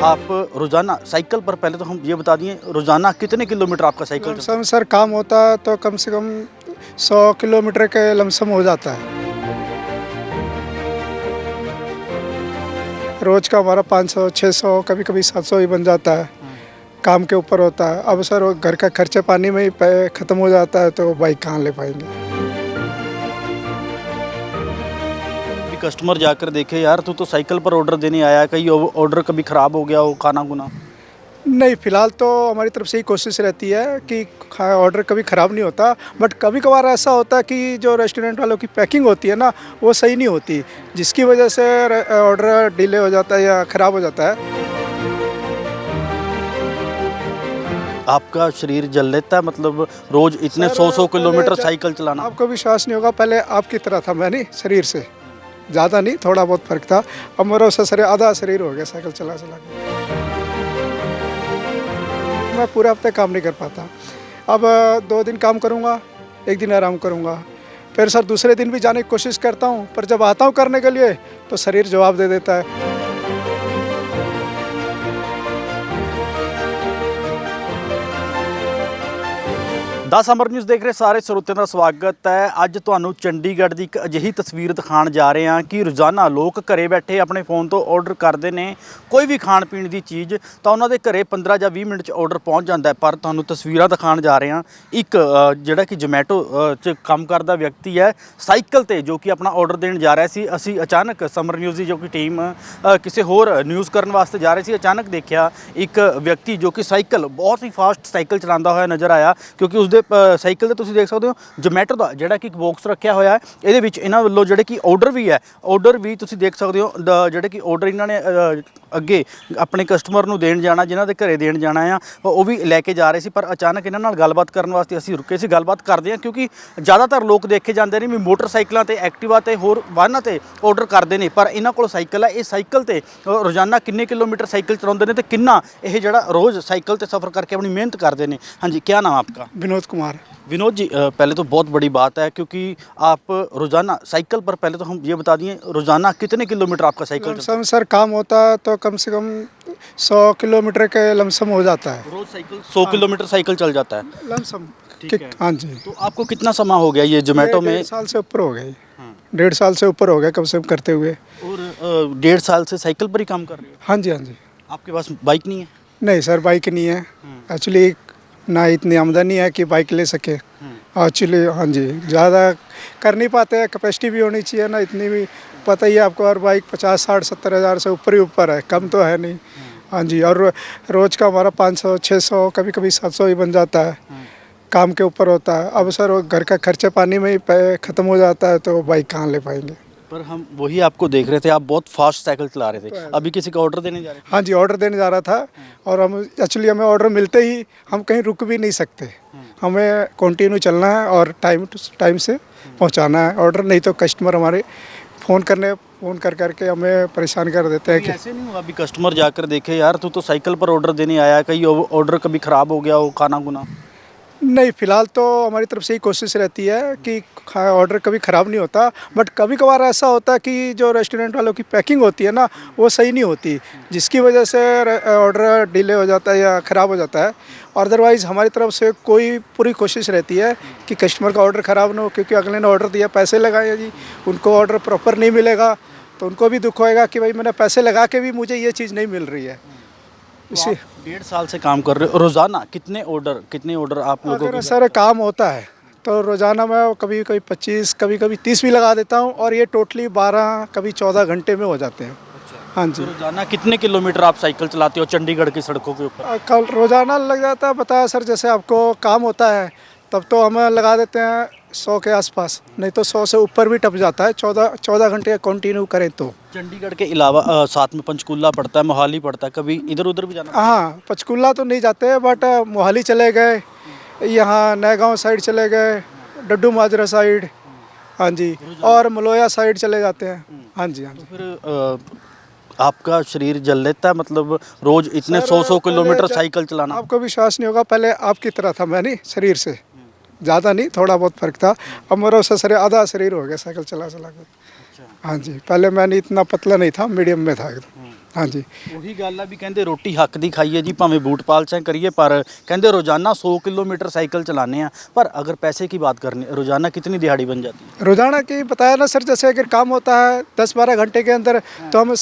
आप रोज़ाना साइकिल पर, पहले तो हम ये बता दिए, रोज़ाना कितने किलोमीटर आपका साइकिल चलता लमसम सर काम होता है तो कम से कम 100 किलोमीटर के लमसम हो जाता है। रोज का हमारा 500 600 कभी कभी 700 ही बन जाता है। काम के ऊपर होता है। अब सर वो घर का खर्चे पानी में ही ख़त्म हो जाता है तो बाइक कहाँ ले पाएंगे। है? कस्टमर जाकर देखे, यार तू तो साइकिल पर ऑर्डर देने आया, कहीं ऑर्डर कभी ख़राब हो गया हो, खाना गुना? नहीं, फ़िलहाल तो हमारी तरफ से ही कोशिश रहती है कि ऑर्डर कभी ख़राब नहीं होता। बट कभी कभार ऐसा होता है कि जो रेस्टोरेंट वालों की पैकिंग होती है ना, वो सही नहीं होती, जिसकी वजह से ऑर्डर डिले हो जाता है या ख़राब हो जाता है। आपका शरीर जल लेता है, मतलब रोज़ इतने सर, 100 किलोमीटर पहले साइकिल चलाना? आपको विश्वास नहीं होगा, पहले आपकी तरह था मैं, नहीं शरीर से ज़्यादा नहीं, थोड़ा बहुत फ़र्क था। अब मेरा उससे शरीर आधा शरीर हो गया साइकिल चला चला के। मैं पूरे हफ्ते काम नहीं कर पाता। अब 2 दिन काम करूँगा, 1 दिन आराम करूँगा, फिर सर दूसरे दिन भी जाने की कोशिश करता हूँ, पर जब आता हूँ करने के लिए तो शरीर जवाब दे देता है। दस अमर न्यूज़ देख रहे ਸਾਰੇ ਸਰੋਤਿਆਂ ਦਾ ਸਵਾਗਤ ਹੈ। ਅੱਜ ਤੁਹਾਨੂੰ ਚੰਡੀਗੜ੍ਹ ਦੀ ਇੱਕ ਅਜਿਹੀ ਤਸਵੀਰ ਦਿਖਾਉਣ ਜਾ ਰਹੇ ਹਾਂ ਕਿ ਰੋਜ਼ਾਨਾ ਲੋਕ ਘਰੇ ਬੈਠੇ ਆਪਣੇ ਫ਼ੋਨ ਤੋਂ ਆਰਡਰ ਕਰਦੇ ਨੇ ਕੋਈ ਵੀ ਖਾਣ ਪੀਣ ਦੀ ਚੀਜ਼, ਤਾਂ ਉਹਨਾਂ ਦੇ ਘਰੇ 15 ਜਾਂ 20 ਮਿੰਟ 'ਚ ਆਰਡਰ ਪਹੁੰਚ ਜਾਂਦਾ ਹੈ। ਪਰ ਤੁਹਾਨੂੰ ਤਸਵੀਰਾਂ ਦਿਖਾਉਣ ਜਾ ਰਹੇ ਹਾਂ ਇੱਕ ਜਿਹੜਾ ਕਿ ਜੋਮੈਟੋ 'ਚ ਕੰਮ ਕਰਦਾ ਵਿਅਕਤੀ ਹੈ, ਸਾਈਕਲ ਤੇ ਜੋ ਕਿ ਆਪਣਾ ਆਰਡਰ ਦੇਣ ਜਾ ਰਿਹਾ ਸੀ। ਅਸੀਂ ਅਚਾਨਕ ਸਮਰ ਨਿਊਜ਼ ਦੀ ਜੋ ਕਿ ਟੀਮ ਕਿਸੇ ਹੋਰ ਨਿਊਜ਼ ਕਰਨ ਵਾਸਤੇ ਜਾ ਰਹੇ ਸੀ, ਅਚਾਨਕ ਦੇਖਿਆ ਇੱਕ ਵਿਅਕਤੀ ਜੋ ਕਿ ਸਾਈਕਲ ਬਹੁਤ ਹੀ ਫਾਸਟ ਸਾਈਕਲ ਚਲਾਉਂਦਾ ਹੋਇਆ ਨਜ਼ਰ ਆਇਆ, ਕਿਉਂਕਿ ਉਸਦੇ ਸਾਈਕਲ ਤੇ ਤੁਸੀਂ ਦੇਖ ਸਕਦੇ ਹੋ ਜੋਮੈਟੋ ਦਾ ਜਿਹੜਾ ਕਿ ਇੱਕ ਬਾਕਸ ਰੱਖਿਆ ਹੋਇਆ ਹੈ। ਇਹਦੇ ਵਿੱਚ ਇਹਨਾਂ ਵੱਲੋਂ ਜਿਹੜੇ ਕਿ ਆਰਡਰ ਵੀ ਤੁਸੀਂ ਦੇਖ ਸਕਦੇ ਹੋ, ਜਿਹੜੇ ਕਿ ਆਰਡਰ ਇਹਨਾਂ ਨੇ ਅੱਗੇ ਆਪਣੇ ਕਸਟਮਰ ਨੂੰ ਦੇਣ ਜਾਣਾ, ਜਿਨ੍ਹਾਂ ਦੇ ਘਰੇ ਦੇਣ ਜਾਣਾ ਆ, ਉਹ ਵੀ ਲੈ ਕੇ ਜਾ ਰਹੇ ਸੀ। ਪਰ ਅਚਾਨਕ ਇਹਨਾਂ ਨਾਲ ਗੱਲਬਾਤ ਕਰਨ ਵਾਸਤੇ ਅਸੀਂ ਰੁਕੇ ਸੀ। ਗੱਲਬਾਤ ਕਰਦੇ ਹਾਂ, ਕਿਉਂਕਿ ਜ਼ਿਆਦਾਤਰ ਲੋਕ ਦੇਖੇ ਜਾਂਦੇ ਨੇ ਵੀ ਮੋਟਰਸਾਈਕਲਾਂ ਤੇ, ਐਕਟਿਵਾ ਤੇ, ਹੋਰ ਵਾਹਨਾਂ ਤੇ ਆਰਡਰ ਕਰਦੇ ਨੇ, ਪਰ ਇਹਨਾਂ ਕੋਲ ਸਾਈਕਲ ਹੈ। ਇਹ ਸਾਈਕਲ ਤੇ ਰੋਜ਼ਾਨਾ ਕਿੰਨੇ ਕਿਲੋਮੀटर ਸਾਈਕਲ ਚਲਾਉਂਦੇ ਨੇ ਤੇ ਕਿੰਨਾ ਇਹ ਜਿਹੜਾ ਰੋਜ਼ ਸਾਈਕਲ ਤੇ सफ़र करके अपनी मेहनत करते हैं। हाँ जी, क्या नाम आपका? विनोद कुमार। विनोद जी, पहले तो बहुत बड़ी बात है, क्योंकि आप रोज़ाना साइकिल पर, पहले तो हम ये बता दिए, रोज़ाना कितने किलोमीटर आपका साइकिल चलता लमसम सर काम होता है तो कम से कम 100 किलोमीटर के लमसम हो जाता है। है? रोज़ साइकिल 100 किलोमीटर साइकिल चल जाता है? लमसम। ठीक है। हाँ जी। तो आपको कितना समय हो गया ये जोमेटो में? 1.5 साल से ऊपर हो गए। 1.5 साल से ऊपर हो गया कम से कम करते हुए। और 1.5 साल से साइकिल पर ही काम कर रहे हो? हाँ जी, हाँ जी। आपके पास बाइक नहीं है? नहीं सर, बाइक नहीं है एक्चुअली, ना इतनी आमदनी है कि बाइक ले सके एक्चुअली। हाँ जी, ज़्यादा कर नहीं पाते हैं, कैपेसिटी भी होनी चाहिए ना इतनी भी, पता ही है आपको। और बाइक 50 60 70 हज़ार से ऊपर ही ऊपर है, कम तो है नहीं। हाँ जी, और रोज़ का हमारा 500 600 कभी कभी 700 ही बन जाता है। काम के ऊपर होता है। अब सर वो घर का खर्चे पानी में ही ख़त्म हो जाता है तो बाइक कहाँ ले पाएंगे। पर हम वही आपको देख रहे थे, आप बहुत फास्ट साइकिल चला रहे थे, अभी किसी का ऑर्डर देने जा रहे थे? हाँ जी, ऑर्डर देने जा रहा था, और हम एक्चुअली हमें ऑर्डर मिलते ही हम कहीं रुक भी नहीं सकते, हमें कंटिन्यू चलना है और टाइम से पहुंचाना है ऑर्डर, नहीं तो कस्टमर हमारे फ़ोन कर करके हमें परेशान कर देते हैं। कि ऐसे नहीं हुआ अभी कस्टमर जाकर देखे, यार तू तो साइकिल पर ऑर्डर देने आया, कहीं ऑर्डर कभी ख़राब हो गया हो, खाना गुना? नहीं, फ़िलहाल तो हमारी तरफ से ही कोशिश रहती है कि ऑर्डर कभी ख़राब नहीं होता। बट कभी कभार ऐसा होता है कि जो रेस्टोरेंट वालों की पैकिंग होती है ना, वो सही नहीं होती, जिसकी वजह से ऑर्डर डिले हो जाता है या ख़राब हो जाता है। और अदरवाइज़ हमारी तरफ से पूरी कोशिश रहती है कि कस्टमर का ऑर्डर ख़राब ना हो, क्योंकि अगले ने ऑर्डर दिया, पैसे लगाए जी, उनको ऑर्डर प्रॉपर नहीं मिलेगा तो उनको भी दुख होएगा कि भाई मैंने पैसे लगा के भी मुझे ये चीज़ नहीं मिल रही है। इसी 1.5 साल से काम कर रहे हो, रोज़ाना कितने ऑर्डर आप लोगों अगर को? सर काम होता है तो रोज़ाना मैं कभी कभी 25 कभी कभी 30 भी लगा देता हूँ, और ये टोटली 12 कभी 14 घंटे में हो जाते हैं। हाँ जी। तो रोज़ाना कितने किलोमीटर आप साइकिल चलाते हो चंडीगढ़ की सड़कों के ऊपर? कल रोज़ाना लग जाता है, बताया सर, जैसे आपको काम होता है तब तो हम लगा देते हैं 100 के आसपास, नहीं तो 100 से ऊपर भी टप जाता है, 14 घंटे कंटिन्यू करें तो। चंडीगढ़ के अलावा साथ में पंचकूला पड़ता है, मोहाली पड़ता है, कभी इधर उधर भी जाना? हाँ, पंचकूला तो नहीं जाते, बट मोहाली चले गए, यहाँ नैगांव साइड चले गए, डड्डू माजरा साइड, हाँ जी, और मलोया साइड चले जाते हैं। हाँ जी, हाँ जी। फिर आपका शरीर जल लेता है, मतलब रोज़ इतने 100 किलोमीटर साइकिल चलाना? आपको विश्वास नहीं होगा, पहले आपकी तरह था मैं, नहीं शरीर से ज़्यादा नहीं, थोड़ा बहुत फ़र्क था। अब मेरा उससे शरीर आधा शरीर हो गया साइकिल चला चला के। हाँ जी, पहले मैंने इतना पतला नहीं था, मीडियम में था एकदम। हाँ जी। ਉਹੀ ਗੱਲ ਆ ਵੀ ਕਹਿੰਦੇ ਰੋਟੀ ਹੱਕ ਦੀ ਖਾਈਏ ਜੀ ਭਾਵੇਂ ਬੂਟ ਪਾਲਸ਼ਾਂ ਕਰੀਏ ਪਰ ਕਹਿੰਦੇ रोजाना 100 किलोमीटर साइकिल चलाने हैं पर अगर पैसे की बात करनी रोजाना कितनी दिहाड़ी बन जाती है? रोजाना की बताया ना सर, जैसे अगर काम होता है 10-12 घंटे के अंदर तो हम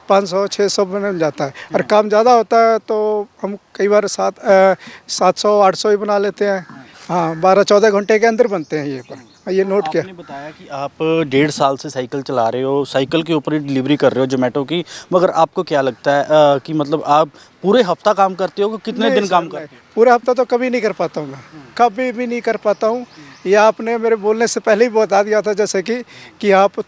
500-600 बन जाता है, और काम ज़्यादा होता है तो हम कई बार 700-800 ही बना लेते हैं। हाँ, 12-14 घंटे के अंदर बनते हैं ये पर। ये नोट किया। आपने बताया कि आप 1.5 साल से साइकिल चला रहे हो, साइकिल के ऊपर ही डिलीवरी कर रहे हो जोमेटो की, मगर आपको क्या लगता है कि मतलब आप पूरे हफ्ता काम करते हो कि कितने दिन काम करते हो? पूरा हफ्ता तो कभी नहीं कर पाता हूँ मैं, कभी भी नहीं कर पाता हूँ। या आपने मेरे बोलने से पहले ही बता दिया था जैसे कि आप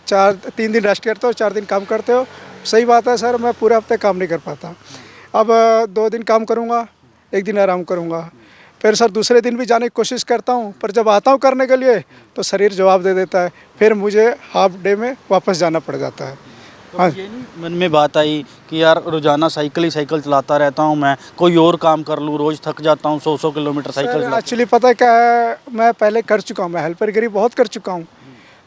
3 दिन रेस्ट करते हो, 4 दिन काम करते हो। सही बात है सर, मैं पूरे हफ्ते काम नहीं कर पाता। अब 2 दिन काम करूँगा, 1 दिन आराम करूँगा, फिर सर दूसरे दिन भी जाने की कोशिश करता हूँ, पर जब आता हूँ करने के लिए तो शरीर जवाब दे देता है, फिर मुझे हाफ डे में वापस जाना पड़ जाता है। हाँ, ये नहीं मन में बात आई कि यार रोजाना साइकिल ही साइकिल चलाता रहता हूँ, मैं कोई और काम कर लूँ, रोज़ थक जाता हूँ 100 किलोमीटर साइकिल चला। एक्चुअली पता है क्या है, मैं पहले कर चुका हूँ, मैं हेल्परगिरी बहुत कर चुका हूँ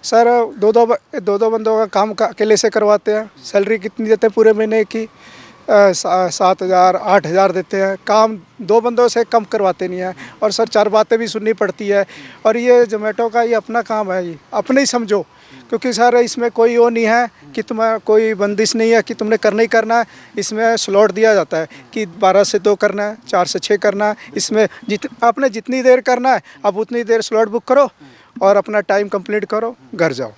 सर। दो बंदों का काम अकेले से करवाते हैं, सैलरी कितनी देते हैं पूरे महीने की? 7,000-8,000 देते हैं। काम 2 बंदों से कम करवाते नहीं हैं, और सर 4 बातें भी सुननी पड़ती है। और ये जोमेटो का ये अपना काम है, ये अपने ही समझो, क्योंकि सर इसमें कोई वो नहीं है कि तुम्हें कोई बंदिश नहीं है कि तुमने करना ही करना है। इसमें स्लॉट दिया जाता है कि 12 से 2 करना है, 4 से 6 करना है। इसमें आपने जितनी देर करना है आप उतनी देर स्लॉट बुक करो और अपना टाइम कंप्लीट करो, घर जाओ।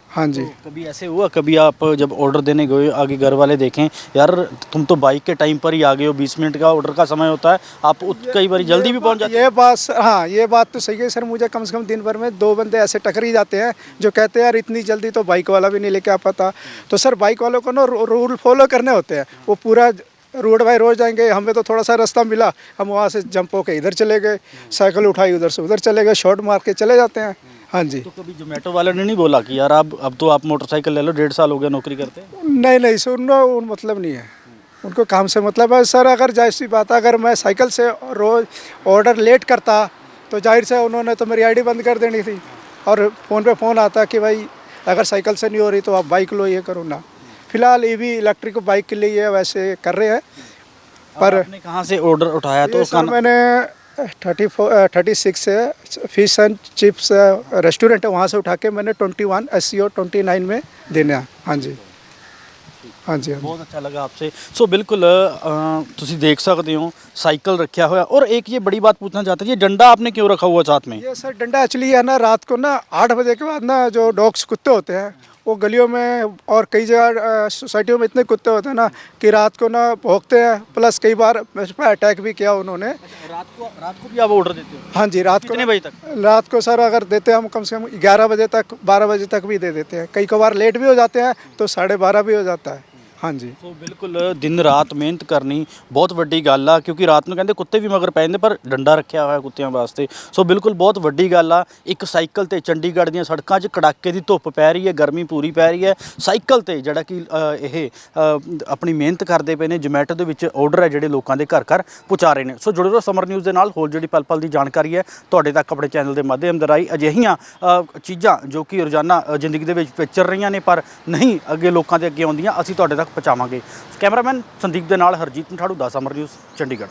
हाँ जी। तो कभी ऐसे हुआ, कभी आप जब ऑर्डर देने गए आगे घर वाले देखें यार तुम तो बाइक के टाइम पर ही आ गए हो, 20 मिनट का ऑर्डर का समय होता है, आप कई बार जल्दी भी पहुंच जाते ये बात हाँ, ये बात तो सही है सर। मुझे कम से कम दिन भर में 2 बंदे ऐसे टकर ही जाते हैं जो कहते हैं यार इतनी जल्दी तो बाइक वाला भी नहीं लेके आ पाता। तो सर बाइक वालों को ना रूल फॉलो करने होते हैं, वो पूरा रोड बाई रोड जाएंगे। हमें तो थोड़ा सा रास्ता मिला, हम वहाँ से जंप होके इधर चले गए, साइकिल उठाई उधर से उधर चले गए, शॉर्ट मार के चले जाते हैं। हाँ जी। तो कभी जोमेटो वाले ने नहीं बोला कि यार अब तो आप मोटरसाइकिल ले लो, 1.5 साल हो गया नौकरी करते हैं? नहीं सर, उनको मतलब नहीं है, उनको काम से मतलब है सर। अगर जैसी बात है, अगर मैं साइकिल से रोज़ ऑर्डर लेट करता तो जाहिर से उन्होंने तो मेरी आईडी बंद कर देनी थी, और फ़ोन पे फ़ोन आता कि भाई अगर साइकिल से नहीं हो रही तो आप बाइक लो, ये करो ना। फिलहाल ये भी इलेक्ट्रिक बाइक के लिए ये वैसे कर रहे हैं। पर आपने कहाँ से ऑर्डर उठाया? तो सर मैंने 36 से फिश एंड चिप्स रेस्टोरेंट है, वहाँ से उठा के मैंने 21 SCO 29 में देना। हाँ जी, हाँ जी। ਬਹੁਤ ਅੱਛਾ ਲੱਗਾ आपसे। सो बिल्कुल ਤੁਸੀਂ देख सकते हो साइकिल रखा हुआ। और एक ये बड़ी बात पूछना चाहता हूँ, ये डंडा आपने क्यों रखा हुआ साथ में? ये सर डंडा एक्चुअली है ना, रात को ना 8 बजे के बाद ना जो डॉग्स कुत्ते होते हैं वो गलियों में और कई जगह सोसाइटियों में इतने कुत्ते होते हैं ना कि रात को ना भौंकते हैं। प्लस कई बार मेरे पे अटैक भी किया उन्होंने। रात को भी आप ऑर्डर देते हो? हाँ जी, रात को। कितने बजे तक? रात को सर अगर देते हैं हम कम से कम 11 बजे तक, 12 बजे तक भी दे देते हैं। कई कभार लेट भी हो जाते हैं तो 12:30 भी हो जाता है। हाँ जी। ਸੋ ਬਿਲਕੁਲ ਦਿਨ ਰਾਤ ਮਿਹਨਤ ਕਰਨੀ ਬਹੁਤ ਵੱਡੀ ਗੱਲ ਆ, ਕਿਉਂਕਿ ਰਾਤ ਨੂੰ ਕਹਿੰਦੇ ਕੁੱਤੇ ਵੀ ਮਗਰ ਪੈ ਜਾਂਦੇ ਪਰ ਡੰਡਾ ਰੱਖਿਆ ਹੋਇਆ ਕੁੱਤਿਆਂ ਵਾਸਤੇ। ਸੋ ਬਿਲਕੁਲ ਬਹੁਤ ਵੱਡੀ ਗੱਲ ਆ। ਇੱਕ ਸਾਈਕਲ ਤੇ ਚੰਡੀਗੜ੍ਹ ਦੀਆਂ ਸੜਕਾਂ 'ਚ ਕੜਾਕੇ ਦੀ ਧੁੱਪ ਪੈ ਰਹੀ ਹੈ, ਗਰਮੀ ਪੂਰੀ ਪੈ ਰਹੀ ਹੈ, ਸਾਈਕਲ ਤੇ ਜਿਹੜਾ ਕਿ ਇਹ ਆਪਣੀ ਮਿਹਨਤ ਕਰਦੇ ਪਏ ਨੇ। ਜੋਮੈਟੋ ਦੇ ਵਿੱਚ ਆਰਡਰ ਹੈ ਜਿਹੜੇ ਲੋਕਾਂ ਦੇ ਘਰ ਘਰ ਪਹੁੰਚਾ ਰਹੇ ਨੇ। ਸੋ ਜੁੜੇ ਰਹੋ ਸਮਰ ਨਿਊਜ਼ ਦੇ ਨਾਲ। ਹੋਰ ਜਿਹੜੀ ਪਲ ਪਲ ਦੀ ਜਾਣਕਾਰੀ ਹੈ ਤੁਹਾਡੇ ਤੱਕ ਆਪਣੇ ਚੈਨਲ ਦੇ ਮਾਧਿਅਮ ਦੇ ਰਾਹੀਂ ਅਜਿਹੀਆਂ ਚੀਜ਼ਾਂ ਜੋ ਕਿ ਰੋਜ਼ਾਨਾ ਜ਼ਿੰਦਗੀ ਦੇ ਵਿੱਚ ਵਿਚਰ ਰਹੀਆਂ ਨੇ ਪਰ ਨਹੀਂ ਅੱਗੇ ਲੋਕਾਂ ਦੇ ਅੱਗੇ ਆਉਂਦੀਆਂ, ਅਸੀਂ ਤੁਹਾਡੇ ਤੱਕ ਪਹੁੰਚਾਵਾਂਗੇ। ਕੈਮਰਾਮੈਨ ਸੰਦੀਪ ਦੇ ਨਾਲ ਹਰਜੀਤ ਮਠਾੜੂ ਦਾ ਸਮਰ ਨਿਊਜ਼ ਚੰਡੀਗੜ੍ਹ।